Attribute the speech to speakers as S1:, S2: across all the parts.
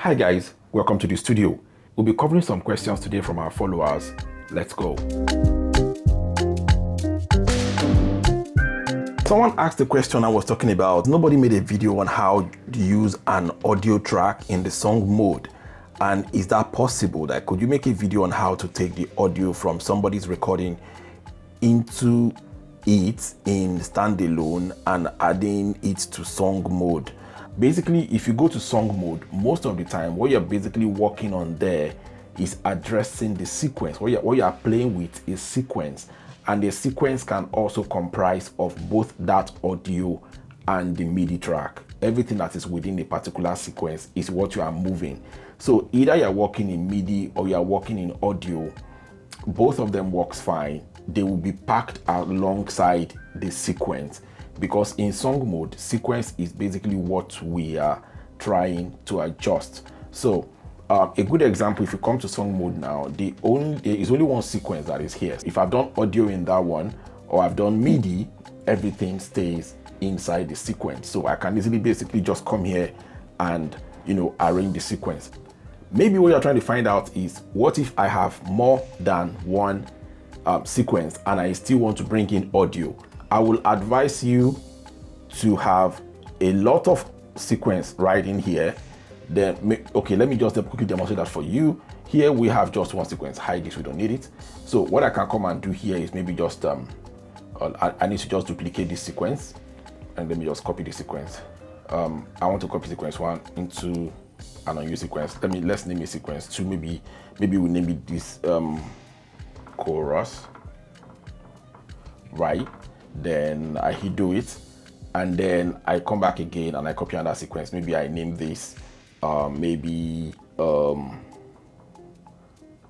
S1: Hi guys, welcome to the studio. We'll be covering some questions today from our followers. Let's go. Someone asked the question I was talking about. Nobody made a video on how to use an audio track in the song mode. And is that possible? Like, could you make a video on how to take the audio from somebody's recording into it in standalone and adding it to song mode? Basically, if you go to song mode, most of the time what you're basically working on there is addressing the sequence. What you are playing with is sequence, and the sequence can also comprise of both that audio and the MIDI track. Everything that is within a particular sequence is what you are moving. So either you're working in MIDI or you're working in audio, both of them works fine. They will be packed alongside the sequence, because in song mode, sequence is basically what we are trying to adjust. So a good example, if you come to song mode now, there is only one sequence that is here. If I've done audio in that one, or I've done MIDI, everything stays inside the sequence. So I can easily basically just come here and, arrange the sequence. Maybe what you're trying to find out is, what if I have more than one sequence and I still want to bring in audio? I will advise you to have a lot of sequence right in here. Then, okay, let me just quickly demonstrate that for you. Here we have just one sequence. Hide this, we don't need it. So what I can come and do here is maybe just, I need to just duplicate this sequence, and let me just copy the sequence. I want to copy sequence 1 into an unused sequence. Let's name it sequence 2. Maybe we'll name it this chorus, right? Then I hit do it, and then I come back again and I copy another sequence. Maybe I name this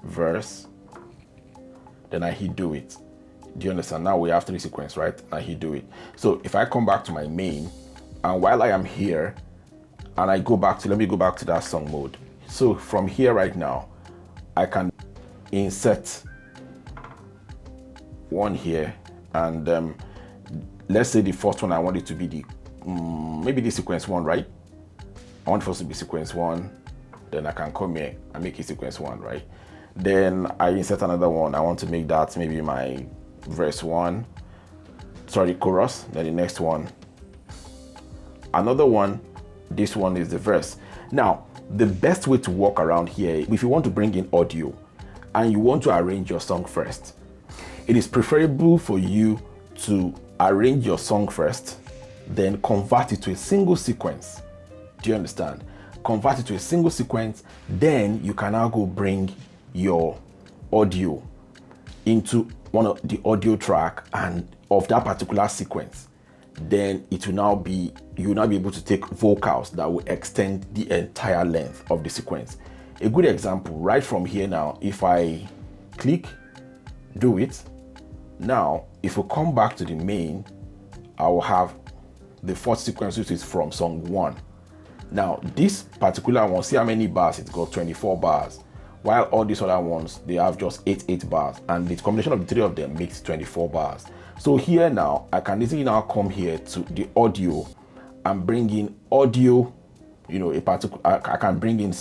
S1: verse, then I hit do it. Do you understand? Now we have 3 sequences, right? I hit do it. So if I come back to my main, and while I am here and I go back to, let me go back to that song mode. So from here right now, I can insert one here, and let's say the first one I want it to be the maybe the sequence 1, right? I want it first to be sequence 1. Then I can come here and make it sequence 1, right? Then I insert another one. I want to make that maybe my verse 1, sorry, chorus. Then the next one, another one. This one is the verse. Now the best way to work around here, if you want to bring in audio and you want to arrange your song first, it is preferable for you to arrange your song first, then convert it to a single sequence. Do you understand? Convert it to a single sequence, then you can now go bring your audio into one of the audio track and of that particular sequence. Then it will now be, you will now be able to take vocals that will extend the entire length of the sequence. A good example, right from here now, if I click do it, now if we come back to the main, I will have the fourth sequence, which is from song 1. Now this particular one, see how many bars it's got? 24 bars, while all these other ones, they have just 8 bars, and the combination of the 3 of them makes 24 bars. So here now, I can easily now come here to the audio and bring in audio, I can bring in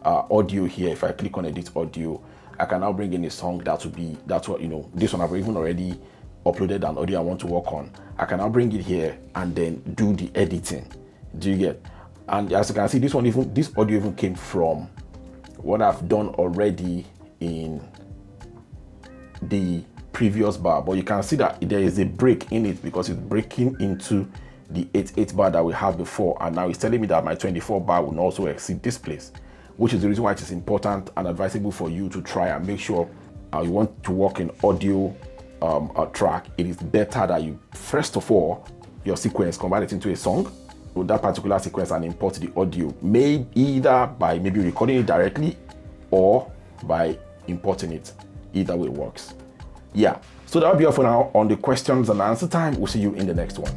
S1: audio here. If I click on edit audio, I can now bring in a song that's what, this one I've even already uploaded an audio I want to work on. I can now bring it here and then do the editing. Do you get? And as you can see, this audio even came from what I've done already in the previous bar, but you can see that there is a break in it because it's breaking into the 8 bar that we had before, and now it's telling me that my 24 bar will also exceed this place, which is the reason why it is important and advisable for you to try and make sure you want to work in audio track. It is better that you, first of all, your sequence, convert it into a song with that particular sequence and import the audio, either by maybe recording it directly or by importing it. Either way works. Yeah, so that'll be all for now on the questions and answer time. We'll see you in the next one.